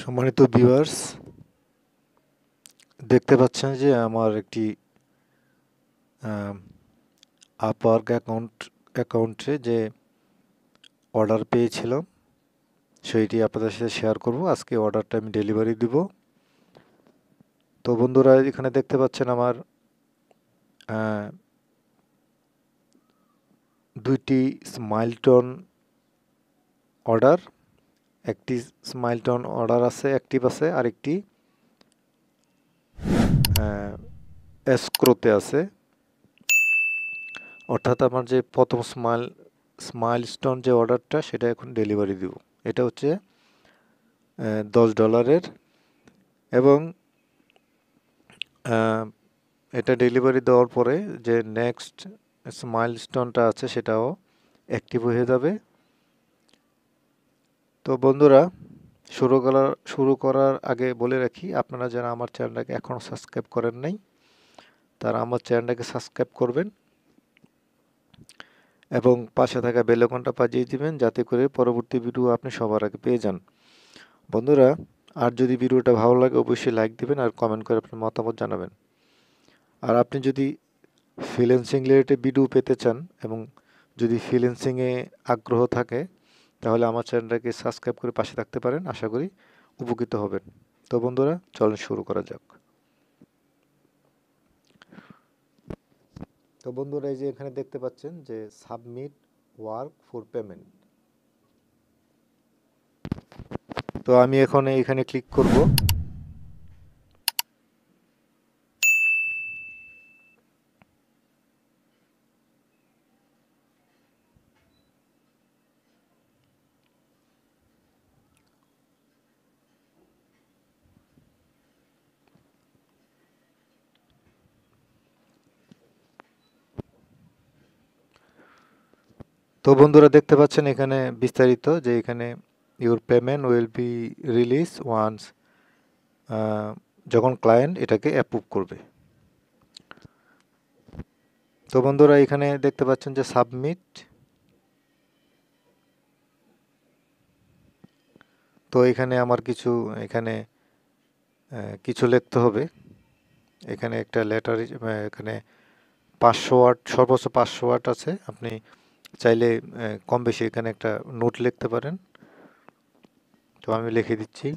সম্মানিত ভিউয়ার্স, দেখতে পাচ্ছেন যে আমার একটি আপওয়ার্ক অ্যাকাউন্টে যে অর্ডার পেয়েছিলাম সেইটি আপনাদের সাথে শেয়ার করব। আজকে অর্ডারটা আমি ডেলিভারি দিব। তো বন্ধুরা, এখানে দেখতে পাচ্ছেন আমার দুইটি স্মাইলটন অর্ডার, একটি স্মাইলটন অর্ডার আছে, অ্যাক্টিভ আছে, আরেকটি এসক্রোতে আছে। অর্থাৎ আমার যে প্রথম স্মাইলস্টোন যে অর্ডারটা সেটা এখন ডেলিভারি দিব। এটা হচ্ছে $10 এবং এটা ডেলিভারি দেওয়ার পরে যে নেক্সট স্মাইলস্টোনটা আছে সেটাও অ্যাক্টিভ হয়ে যাবে। তো বন্ধুরা, শুরু করার আগে বলে রাখি, আপনারা যারা আমার চ্যানেলটাকে এখনও সাবস্ক্রাইব করেন নাই তারা আমার চ্যানেলটাকে সাবস্ক্রাইব করবেন এবং পাশে থাকা বেল আইকনটা বাজিয়ে দিবেন যাতে করে পরবর্তী ভিডিও আপনি সবার আগে পেয়ে যান। বন্ধুরা, আর যদি ভিডিওটা ভালো লাগে অবশ্যই লাইক দিবেন আর কমেন্ট করে আপনার মতামত জানাবেন। আর আপনি যদি ফ্রিল্যান্সিং রিলেটেড ভিডিও পেতে চান এবং যদি ফ্রিল্যান্সিংয়ে আগ্রহ থাকে তাহলে আমার চ্যানেলটাকে সাবস্ক্রাইব করে পাশে থাকতে পারেন। আশা করি উপকৃত হবেন। তো বন্ধুরা, চলেন শুরু করা যাক। তো বন্ধুরা, এই যে এখানে দেখতে পাচ্ছেন যে সাবমিট ওয়ার্ক ফর পেমেন্ট। তো আমি এখন এখানে ক্লিক করব। তো বন্ধুরা, দেখতে পাচ্ছেন এখানে বিস্তারিত যে এখানে your payment will be release once, যখন ক্লায়েন্ট এটাকে অ্যাপ্রুভ করবে। তো বন্ধুরা, এখানে দেখতে পাচ্ছেন যে সাবমিট। তো এখানে আমার কিছু লিখতে হবে। এখানে একটা লেটার, এখানে 500 ওয়ার্ড, সর্বোচ্চ 500 ওয়ার্ড আছে। আপনি চাইলে কম বেশি এখানে একটা নোট লিখতে পারেন। তো আমি লিখে দিচ্ছি।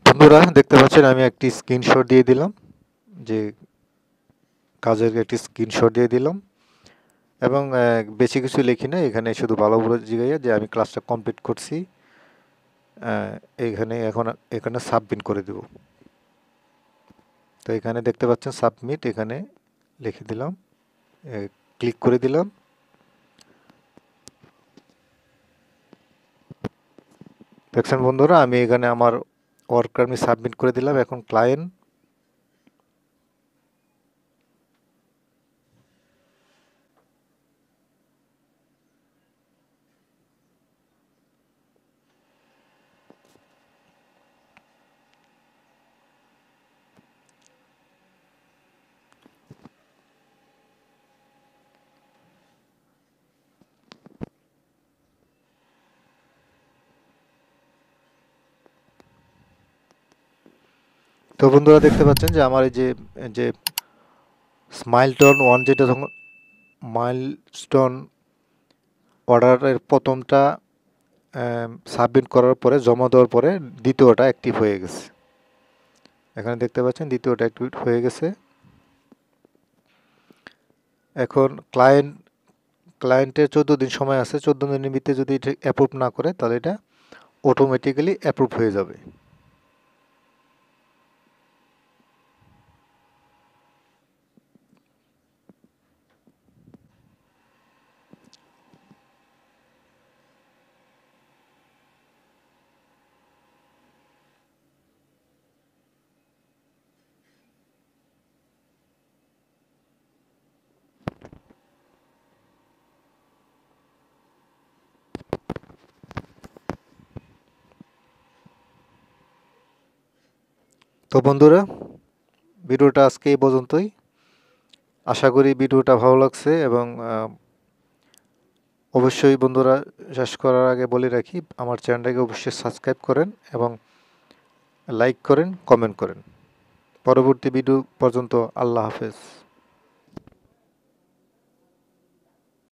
বন্ধুরা, দেখতে পাচ্ছেন আমি একটি স্ক্রিনশট দিয়ে দিলাম, যে কাজের একটি স্ক্রিনশট দিয়ে দিলাম এবং বেশি কিছু লিখি না। এখানে শুধু ভালো বলে জিগাইয়া যে আমি ক্লাসটা কমপ্লিট করছি। এখানে সাবমিট করে দেব। তো এখানে দেখতে পাচ্ছেন সাবমিট, এখানে লিখে দিলাম, ক্লিক করে দিলাম। দেখছেন বন্ধুরা, আমি এখানে আমার ওয়ার্কটা আমি সাবমিট করে দিলাম। এখন ক্লায়েন্ট, তো বন্ধুরা দেখতে পাচ্ছেন যে আমার এই যে মাইলস্টোন 1 যেটা মাইলস্টোন অর্ডারের প্রথমটা সাবমিট করার পরে জমা দেওয়ার পরে দ্বিতীয়টা অ্যাক্টিভ হয়ে গেছে। এখানে দেখতে পাচ্ছেন দ্বিতীয়টা অ্যাক্টিভেট হয়ে গেছে। এখন ক্লায়েন্টের 14 দিন সময় আছে। 14 দিনের ভিতরে যদি এটা অ্যাপ্রুভ না করে তাহলে এটা অটোমেটিক্যালি অ্যাপ্রুভ হয়ে যাবে। তো বন্ধুরা ভিডিওটা আজকে এই পর্যন্তই। আশা করি ভিডিওটা ভালো লাগছে এবং অবশ্যই বন্ধুরা শেষ করার আগে বলে রাখি আমার চ্যানেলটাকে অবশ্যই সাবস্ক্রাইব করেন এবং লাইক করেন, কমেন্ট করেন। পরবর্তী ভিডিও পর্যন্ত আল্লাহ হাফেজ।